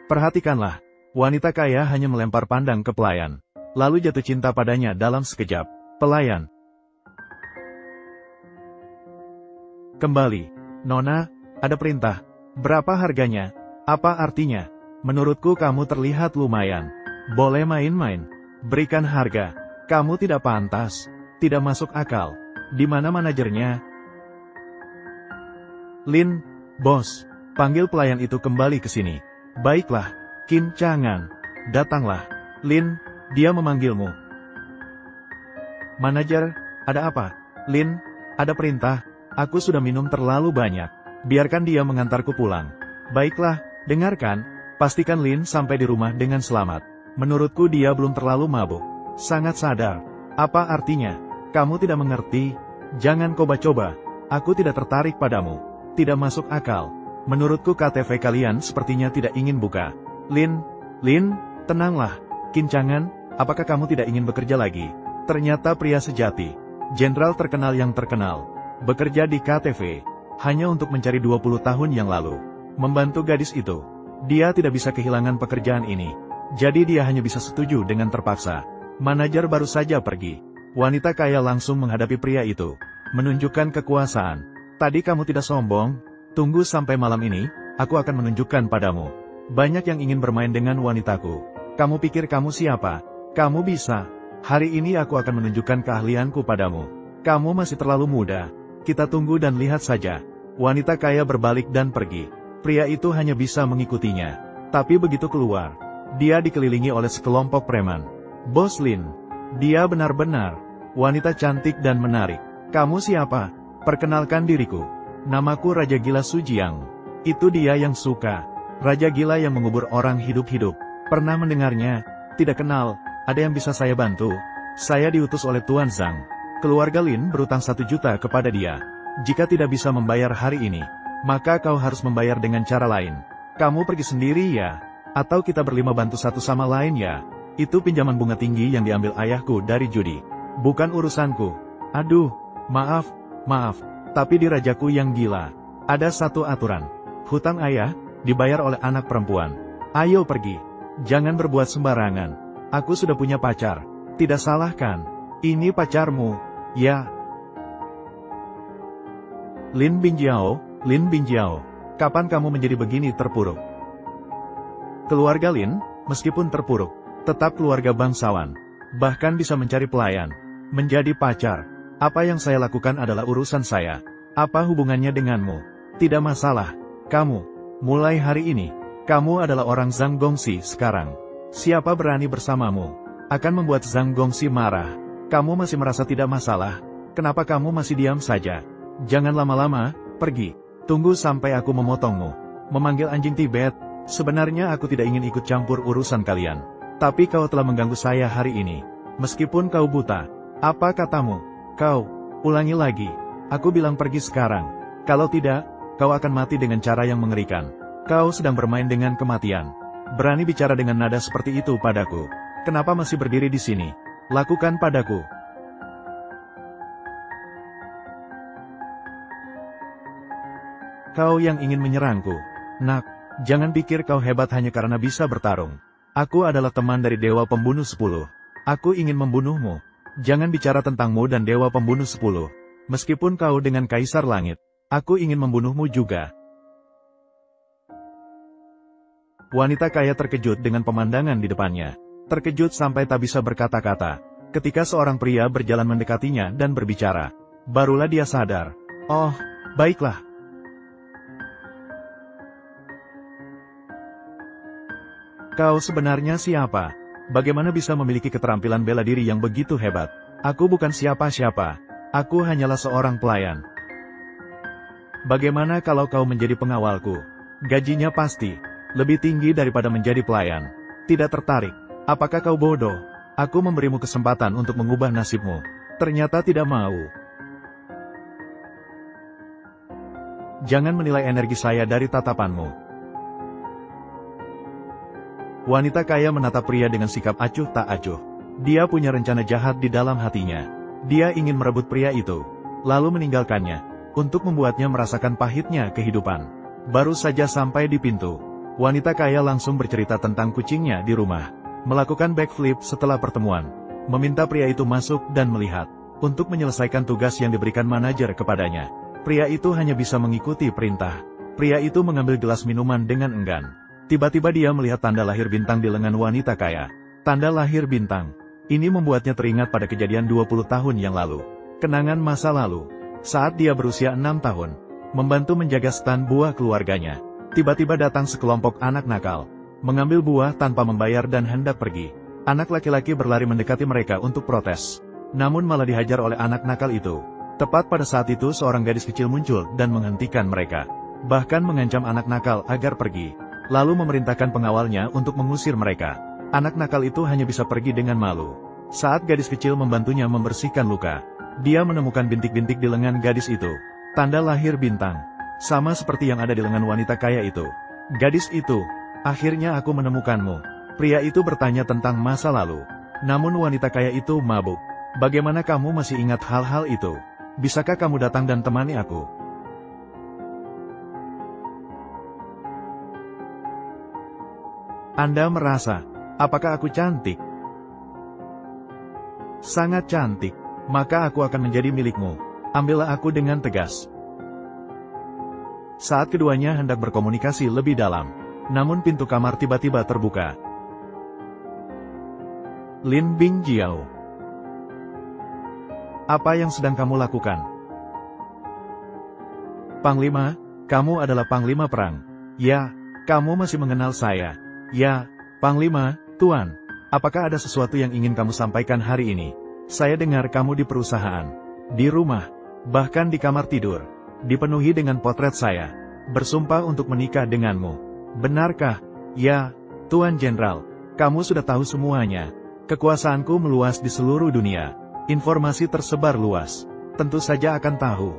Perhatikanlah, wanita kaya hanya melempar pandang ke pelayan, lalu jatuh cinta padanya dalam sekejap. Pelayan kembali. Nona, ada perintah. Berapa harganya? Apa artinya? Menurutku kamu terlihat lumayan. Boleh main-main. Berikan harga. Kamu tidak pantas. Tidak masuk akal. Di mana manajernya? Lin, bos. Panggil pelayan itu kembali ke sini. Baiklah, Kim Chang-an. Datanglah. Lin, dia memanggilmu. Manajer, ada apa? Lin, ada perintah. Aku sudah minum terlalu banyak. Biarkan dia mengantarku pulang. Baiklah, dengarkan. Pastikan Lin sampai di rumah dengan selamat. Menurutku dia belum terlalu mabuk. Sangat sadar. Apa artinya? Kamu tidak mengerti? Jangan coba-coba. Aku tidak tertarik padamu. Tidak masuk akal. Menurutku KTV kalian sepertinya tidak ingin buka. Lin, tenanglah. Kim Chang-an, apakah kamu tidak ingin bekerja lagi? Ternyata pria sejati. Jenderal terkenal yang terkenal. Bekerja di KTV. Hanya untuk mencari 20 tahun yang lalu. Membantu gadis itu. Dia tidak bisa kehilangan pekerjaan ini. Jadi dia hanya bisa setuju dengan terpaksa. Manajer baru saja pergi. Wanita kaya langsung menghadapi pria itu. Menunjukkan kekuasaan. Tadi kamu tidak sombong? Tunggu sampai malam ini, aku akan menunjukkan padamu. Banyak yang ingin bermain dengan wanitaku. Kamu pikir kamu siapa? Kamu bisa. Hari ini aku akan menunjukkan keahlianku padamu. Kamu masih terlalu muda. Kita tunggu dan lihat saja. Wanita kaya berbalik dan pergi. Pria itu hanya bisa mengikutinya. Tapi begitu keluar, dia dikelilingi oleh sekelompok preman. Bos Lin. Dia benar-benar wanita cantik dan menarik. Kamu siapa? Perkenalkan diriku. Namaku Raja Gila Sujiang. Itu dia yang suka. Raja Gila yang mengubur orang hidup-hidup. Pernah mendengarnya? Tidak kenal. Ada yang bisa saya bantu? Saya diutus oleh Tuan Zhang. Keluarga Lin berutang 1 juta kepada dia. Jika tidak bisa membayar hari ini, maka kau harus membayar dengan cara lain. Kamu pergi sendiri ya? Atau kita berlima bantu satu sama lain ya? Itu pinjaman bunga tinggi yang diambil ayahku dari judi. Bukan urusanku. Aduh, maaf. Tapi di rajaku yang gila, ada satu aturan. Hutang ayah, dibayar oleh anak perempuan. Ayo pergi. Jangan berbuat sembarangan. Aku sudah punya pacar. Tidak salah kan? Ini pacarmu, ya? Lin Binjiao, kapan kamu menjadi begini terpuruk? Keluarga Lin, meskipun terpuruk, tetap keluarga bangsawan. Bahkan bisa mencari pelayan. Menjadi pacar. Apa yang saya lakukan adalah urusan saya. Apa hubungannya denganmu? Tidak masalah. Kamu, mulai hari ini, kamu adalah orang Zhang Gongxi sekarang. Siapa berani bersamamu? Akan membuat Zhang Gongxi marah. Kamu masih merasa tidak masalah? Kenapa kamu masih diam saja? Jangan lama-lama, pergi. Tunggu sampai aku memotongmu. Memanggil anjing Tibet. Sebenarnya aku tidak ingin ikut campur urusan kalian. Tapi kau telah mengganggu saya hari ini. Meskipun kau buta. Apa katamu? Kau, ulangi lagi. Aku bilang pergi sekarang. Kalau tidak, kau akan mati dengan cara yang mengerikan. Kau sedang bermain dengan kematian. Berani bicara dengan nada seperti itu padaku. Kenapa masih berdiri di sini? Lakukan padaku. Kau yang ingin menyerangku. Nak, jangan pikir kau hebat hanya karena bisa bertarung. Aku adalah teman dari Dewa Pembunuh 10. Aku ingin membunuhmu. Jangan bicara tentangmu dan Dewa Pembunuh 10. Meskipun kau dengan Kaisar Langit, aku ingin membunuhmu juga. Wanita kaya terkejut dengan pemandangan di depannya. Terkejut sampai tak bisa berkata-kata. Ketika seorang pria berjalan mendekatinya dan berbicara, barulah dia sadar. Oh, baiklah. Kau sebenarnya siapa? Bagaimana bisa memiliki keterampilan bela diri yang begitu hebat? Aku bukan siapa-siapa. Aku hanyalah seorang pelayan. Bagaimana kalau kau menjadi pengawalku? Gajinya pasti lebih tinggi daripada menjadi pelayan. Tidak tertarik? Apakah kau bodoh? Aku memberimu kesempatan untuk mengubah nasibmu. Ternyata tidak mau. Jangan menilai energi saya dari tatapanmu. Wanita kaya menatap pria dengan sikap acuh tak acuh. Dia punya rencana jahat di dalam hatinya. Dia ingin merebut pria itu, lalu meninggalkannya, untuk membuatnya merasakan pahitnya kehidupan. Baru saja sampai di pintu, Wanita kaya langsung bercerita tentang kucingnya di rumah. Melakukan backflip setelah pertemuan. Meminta pria itu masuk dan melihat. Untuk menyelesaikan tugas yang diberikan manajer kepadanya. Pria itu hanya bisa mengikuti perintah. Pria itu mengambil gelas minuman dengan enggan. Tiba-tiba dia melihat tanda lahir bintang di lengan wanita kaya. Tanda lahir bintang. Ini membuatnya teringat pada kejadian 20 tahun yang lalu. Kenangan masa lalu. Saat dia berusia 6 tahun. Membantu menjaga stan buah keluarganya. Tiba-tiba datang sekelompok anak nakal. Mengambil buah tanpa membayar dan hendak pergi. Anak laki-laki berlari mendekati mereka untuk protes. Namun malah dihajar oleh anak nakal itu. Tepat pada saat itu seorang gadis kecil muncul dan menghentikan mereka. Bahkan mengancam anak nakal agar pergi. Lalu memerintahkan pengawalnya untuk mengusir mereka. Anak nakal itu hanya bisa pergi dengan malu. Saat gadis kecil membantunya membersihkan luka, dia menemukan bintik-bintik di lengan gadis itu. Tanda lahir bintang. Sama seperti yang ada di lengan wanita kaya itu. Gadis itu, akhirnya aku menemukanmu. Pria itu bertanya tentang masa lalu. Namun wanita kaya itu mabuk. Bagaimana kamu masih ingat hal-hal itu? Bisakah kamu datang dan temani aku? Anda merasa, apakah aku cantik? Sangat cantik, maka aku akan menjadi milikmu. Ambillah aku dengan tegas. Saat keduanya hendak berkomunikasi lebih dalam, namun pintu kamar tiba-tiba terbuka. Lin Bingjiao. Apa yang sedang kamu lakukan? Panglima, kamu adalah panglima perang. Ya, kamu masih mengenal saya. Ya, Panglima, Tuan. Apakah ada sesuatu yang ingin kamu sampaikan hari ini? Saya dengar kamu di perusahaan, di rumah, bahkan di kamar tidur, dipenuhi dengan potret saya, bersumpah untuk menikah denganmu. Benarkah? Ya, Tuan Jenderal, kamu sudah tahu semuanya. Kekuasaanku meluas di seluruh dunia. Informasi tersebar luas. Tentu saja akan tahu.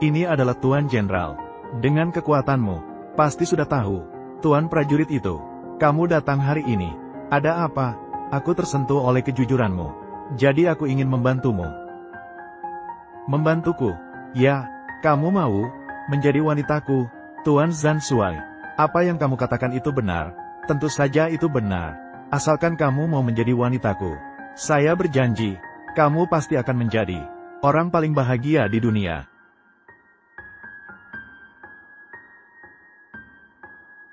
Ini adalah Tuan Jenderal. Dengan kekuatanmu, pasti sudah tahu. Tuan prajurit itu. Kamu datang hari ini. Ada apa? Aku tersentuh oleh kejujuranmu. Jadi aku ingin membantumu. Membantuku? Ya, kamu mau menjadi wanitaku, Tuan Zhan Suai. Apa yang kamu katakan itu benar? Tentu saja itu benar. Asalkan kamu mau menjadi wanitaku. Saya berjanji, kamu pasti akan menjadi orang paling bahagia di dunia.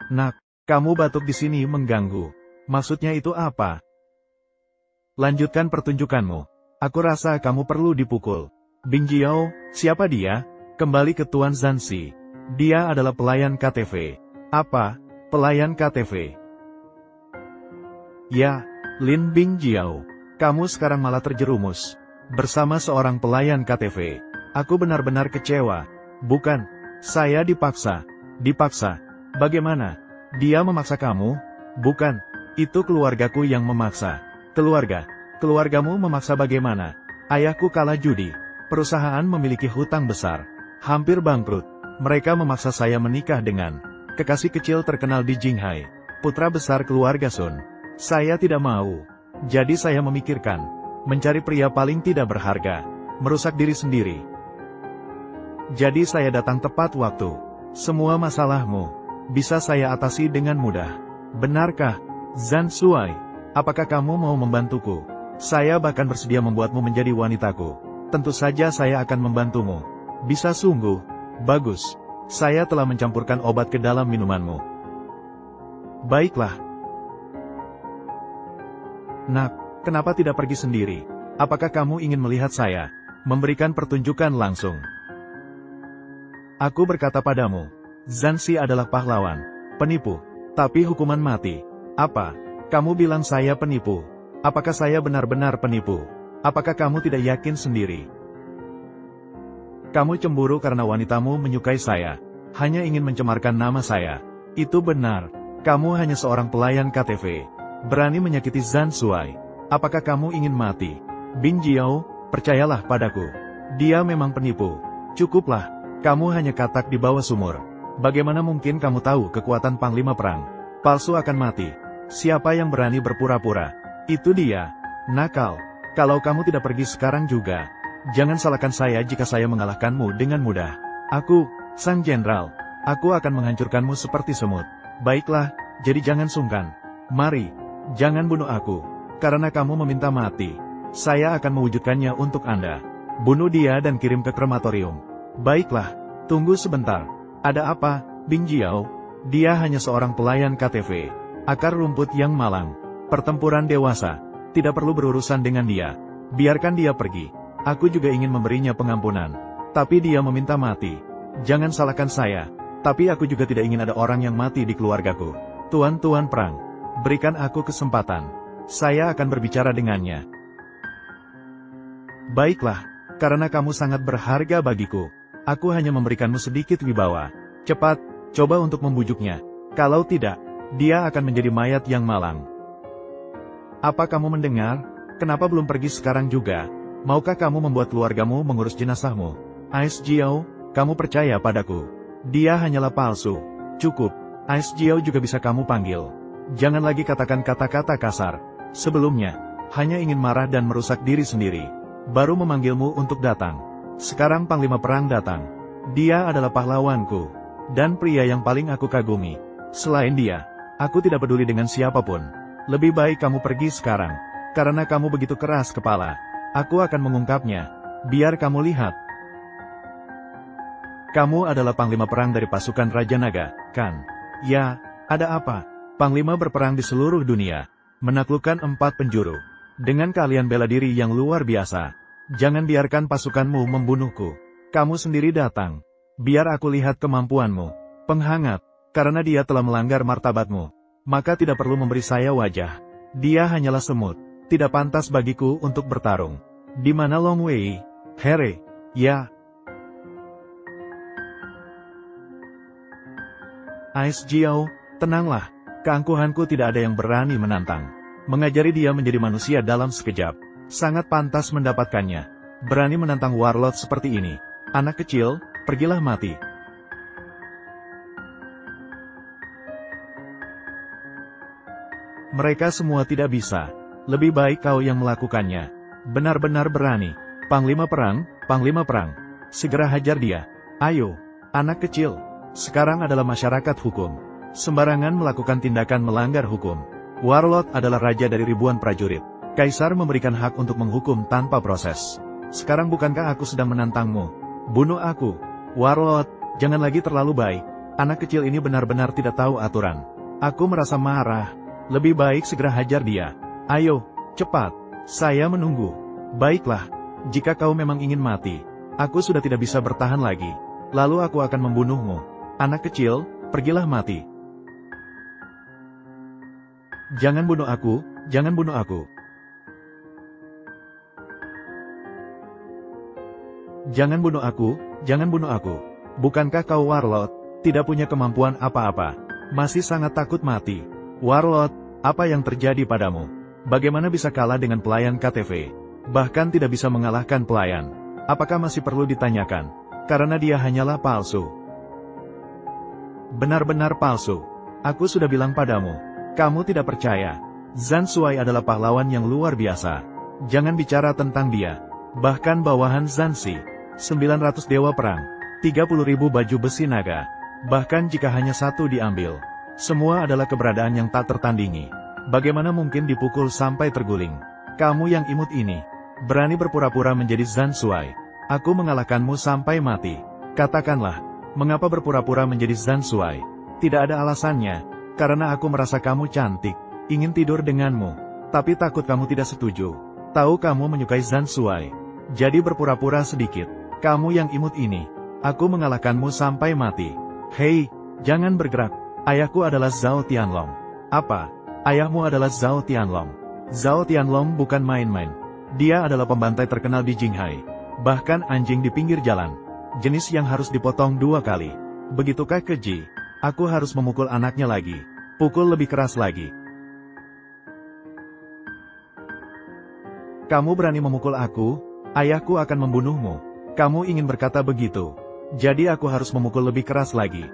Nak. Kamu batuk di sini mengganggu. Maksudnya itu apa? Lanjutkan pertunjukanmu. Aku rasa kamu perlu dipukul. Bingjiao, siapa dia? Kembali ke Tuan Zansi. Dia adalah pelayan KTV. Apa? Pelayan KTV? Ya, Lin Bingjiao. Kamu sekarang malah terjerumus bersama seorang pelayan KTV. Aku benar-benar kecewa. Bukan, saya dipaksa. Dipaksa? Bagaimana? Dia memaksa kamu? Bukan, itu keluargaku yang memaksa. Keluargamu memaksa bagaimana? Ayahku kalah judi. Perusahaan memiliki hutang besar. Hampir bangkrut. Mereka memaksa saya menikah dengan kekasih kecil terkenal di Jinghai. Putra besar keluarga Sun. Saya tidak mau. Jadi saya memikirkan. Mencari pria paling tidak berharga. Merusak diri sendiri. Jadi saya datang tepat waktu. Semua masalahmu bisa saya atasi dengan mudah. Benarkah, Zhan Suai? Apakah kamu mau membantuku? Saya bahkan bersedia membuatmu menjadi wanitaku. Tentu saja saya akan membantumu. Bisa sungguh. Bagus. Saya telah mencampurkan obat ke dalam minumanmu. Baiklah. Nak, kenapa tidak pergi sendiri? Apakah kamu ingin melihat saya memberikan pertunjukan langsung? Aku berkata padamu, Zansi adalah pahlawan, penipu, tapi hukuman mati. Apa? Kamu bilang saya penipu? Apakah saya benar-benar penipu? Apakah kamu tidak yakin sendiri? Kamu cemburu karena wanitamu menyukai saya, hanya ingin mencemarkan nama saya. Itu benar. Kamu hanya seorang pelayan KTV, berani menyakiti Zhan Suai. Apakah kamu ingin mati? Bingjiao, percayalah padaku. Dia memang penipu. Cukuplah, kamu hanya katak di bawah sumur. Bagaimana mungkin kamu tahu kekuatan Panglima Perang? Palsu akan mati. Siapa yang berani berpura-pura? Itu dia. Nakal. Kalau kamu tidak pergi sekarang juga, jangan salahkan saya jika saya mengalahkanmu dengan mudah. Aku, Sang Jenderal, aku akan menghancurkanmu seperti semut. Baiklah, Jadi jangan sungkan. Mari, jangan bunuh aku. Karena kamu meminta mati, saya akan mewujudkannya untuk Anda. Bunuh dia dan kirim ke krematorium. Baiklah, tunggu sebentar. Ada apa, Bing Jiao? Dia hanya seorang pelayan KTV. Akar rumput yang malang. Pertempuran dewasa. Tidak perlu berurusan dengan dia. Biarkan dia pergi. Aku juga ingin memberinya pengampunan. Tapi dia meminta mati. Jangan salahkan saya. Tapi aku juga tidak ingin ada orang yang mati di keluargaku. Tuan-tuan perang, berikan aku kesempatan. Saya akan berbicara dengannya. Baiklah, karena kamu sangat berharga bagiku. Aku hanya memberikanmu sedikit wibawa. Cepat, coba untuk membujuknya. Kalau tidak, dia akan menjadi mayat yang malang. Apa kamu mendengar? Kenapa belum pergi sekarang juga? Maukah kamu membuat keluargamu mengurus jenazahmu? Ice Jiao, kamu percaya padaku. Dia hanyalah palsu. Cukup, Ice Jiao juga bisa kamu panggil. Jangan lagi katakan kata-kata kasar. Sebelumnya, hanya ingin marah dan merusak diri sendiri. Baru memanggilmu untuk datang. Sekarang Panglima Perang datang. Dia adalah pahlawanku. Dan pria yang paling aku kagumi. Selain dia, aku tidak peduli dengan siapapun. Lebih baik kamu pergi sekarang. Karena kamu begitu keras kepala. Aku akan mengungkapnya. Biar kamu lihat. Kamu adalah Panglima Perang dari pasukan Raja Naga, kan? Ya, ada apa? Panglima berperang di seluruh dunia. Menaklukkan 4 penjuru. Dengan keahlian bela diri yang luar biasa. Jangan biarkan pasukanmu membunuhku. Kamu sendiri datang. Biar aku lihat kemampuanmu. Penghangat. Karena dia telah melanggar martabatmu. Maka tidak perlu memberi saya wajah. Dia hanyalah semut. Tidak pantas bagiku untuk bertarung. Di mana Long Wei? Here, ya. Ice Jiao, tenanglah. Keangkuhanku tidak ada yang berani menantang. Mengajari dia menjadi manusia dalam sekejap. Sangat pantas mendapatkannya. Berani menantang warlord seperti ini. Anak kecil, pergilah mati. Mereka semua tidak bisa. Lebih baik kau yang melakukannya. Benar-benar berani. Panglima Perang, segera hajar dia. Ayo, anak kecil. Sekarang adalah masyarakat hukum. Sembarangan melakukan tindakan melanggar hukum. Warlord adalah raja dari ribuan prajurit. Kaisar memberikan hak untuk menghukum tanpa proses. Sekarang bukankah aku sedang menantangmu? Bunuh aku. Warlord, jangan lagi terlalu baik. Anak kecil ini benar-benar tidak tahu aturan. Aku merasa marah. Lebih baik segera hajar dia. Ayo, cepat. Saya menunggu. Baiklah, jika kau memang ingin mati, aku sudah tidak bisa bertahan lagi. Lalu aku akan membunuhmu. Anak kecil, pergilah mati. Jangan bunuh aku, jangan bunuh aku. Jangan bunuh aku, jangan bunuh aku. Bukankah kau warlord, tidak punya kemampuan apa-apa, masih sangat takut mati? Warlord, apa yang terjadi padamu? Bagaimana bisa kalah dengan pelayan KTV? Bahkan tidak bisa mengalahkan pelayan. Apakah masih perlu ditanyakan? Karena dia hanyalah palsu. Benar-benar palsu. Aku sudah bilang padamu. Kamu tidak percaya. Zhan Shuai adalah pahlawan yang luar biasa. Jangan bicara tentang dia. Bahkan bawahan Zhan Si, 900 dewa perang, 30.000 baju besi naga. Bahkan jika hanya satu diambil, semua adalah keberadaan yang tak tertandingi. Bagaimana mungkin dipukul sampai terguling? Kamu yang imut ini, berani berpura-pura menjadi Zhan Shuai. Aku mengalahkanmu sampai mati. Katakanlah, mengapa berpura-pura menjadi Zhan Shuai? Tidak ada alasannya, karena aku merasa kamu cantik, ingin tidur denganmu. Tapi takut kamu tidak setuju. Tahu kamu menyukai Zhan Shuai. Jadi berpura-pura sedikit. Kamu yang imut ini, aku mengalahkanmu sampai mati. Hei, jangan bergerak. Ayahku adalah Zhao Tianlong. Apa? Ayahmu adalah Zhao Tianlong. Zhao Tianlong bukan main-main. Dia adalah pembantai terkenal di Jinghai. Bahkan anjing di pinggir jalan. Jenis yang harus dipotong 2 kali. Begitukah keji? Aku harus memukul anaknya lagi. Pukul lebih keras lagi. Kamu berani memukul aku? Ayahku akan membunuhmu. Kamu ingin berkata begitu. Jadi aku harus memukul lebih keras lagi.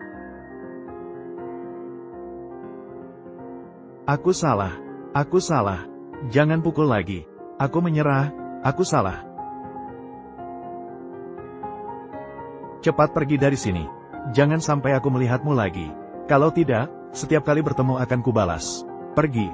Aku salah. Aku salah. Jangan pukul lagi. Aku menyerah. Aku salah. Cepat pergi dari sini. Jangan sampai aku melihatmu lagi. Kalau tidak, Setiap kali bertemu akan kubalas. Pergi.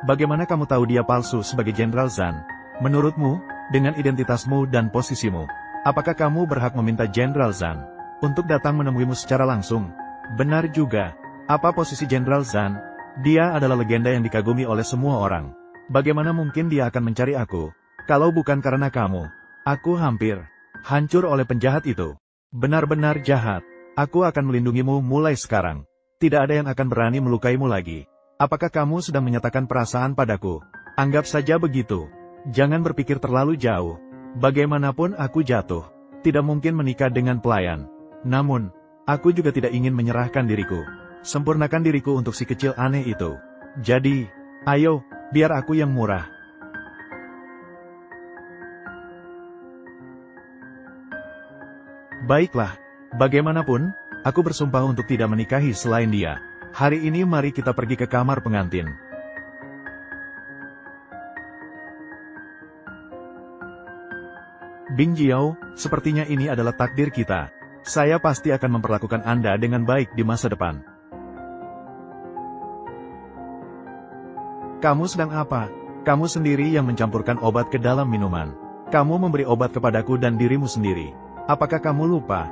Bagaimana kamu tahu dia palsu sebagai Jenderal Zan? Menurutmu, dengan identitasmu dan posisimu, apakah kamu berhak meminta Jenderal Zan untuk datang menemuimu secara langsung? Benar juga. Apa posisi Jenderal Zan? Dia adalah legenda yang dikagumi oleh semua orang. Bagaimana mungkin dia akan mencari aku? Kalau bukan karena kamu, aku hampir hancur oleh penjahat itu. Benar-benar jahat. Aku akan melindungimu mulai sekarang. Tidak ada yang akan berani melukaimu lagi. Apakah kamu sedang menyatakan perasaan padaku? Anggap saja begitu. Jangan berpikir terlalu jauh. Bagaimanapun aku jatuh, tidak mungkin menikah dengan pelayan. Namun, aku juga tidak ingin menyerahkan diriku. Sempurnakan diriku untuk si kecil aneh itu. Jadi, ayo, biar aku yang murah. Baiklah, bagaimanapun, aku bersumpah untuk tidak menikahi selain dia. Hari ini mari kita pergi ke kamar pengantin. Bing Jiao, sepertinya ini adalah takdir kita. Saya pasti akan memperlakukan Anda dengan baik di masa depan. Kamu sedang apa? Kamu sendiri yang mencampurkan obat ke dalam minuman. Kamu memberi obat kepadaku dan dirimu sendiri. Apakah kamu lupa?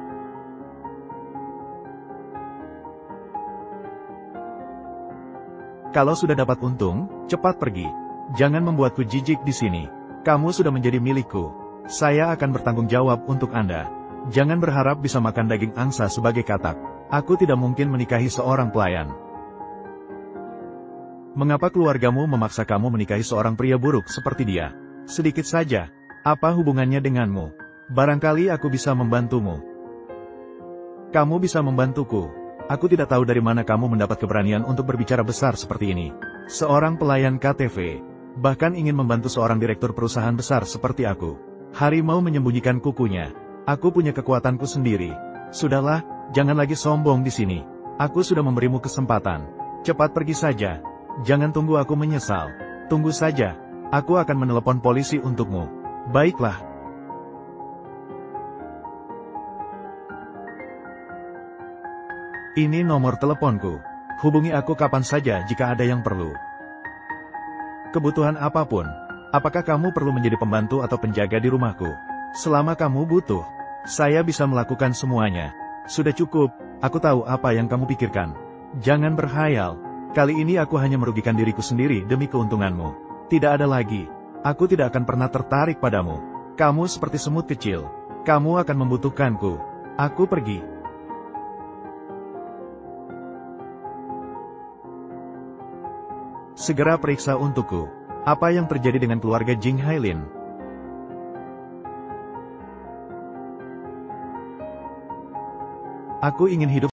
Kalau sudah dapat untung, cepat pergi. Jangan membuatku jijik di sini. Kamu sudah menjadi milikku. Saya akan bertanggung jawab untuk Anda. Jangan berharap bisa makan daging angsa sebagai katak. Aku tidak mungkin menikahi seorang pelayan. Mengapa keluargamu memaksa kamu menikahi seorang pria buruk seperti dia? Sedikit saja. Apa hubungannya denganmu? Barangkali aku bisa membantumu. Kamu bisa membantuku. Aku tidak tahu dari mana kamu mendapat keberanian untuk berbicara besar seperti ini. Seorang pelayan KTV, bahkan ingin membantu seorang direktur perusahaan besar seperti aku. Harimau menyembunyikan kukunya. Aku punya kekuatanku sendiri. Sudahlah, jangan lagi sombong di sini. Aku sudah memberimu kesempatan. Cepat pergi saja. Jangan tunggu aku menyesal. Tunggu saja. Aku akan menelepon polisi untukmu. Baiklah. Ini nomor teleponku. Hubungi aku kapan saja jika ada yang perlu. Kebutuhan apapun. Apakah kamu perlu menjadi pembantu atau penjaga di rumahku? Selama kamu butuh, saya bisa melakukan semuanya. Sudah cukup, aku tahu apa yang kamu pikirkan. Jangan berhayal. Kali ini aku hanya merugikan diriku sendiri demi keuntunganmu. Tidak ada lagi. Aku tidak akan pernah tertarik padamu. Kamu seperti semut kecil. Kamu akan membutuhkanku. Aku pergi. Segera periksa untukku. Apa yang terjadi dengan keluarga Jing Hailin? Aku ingin hidup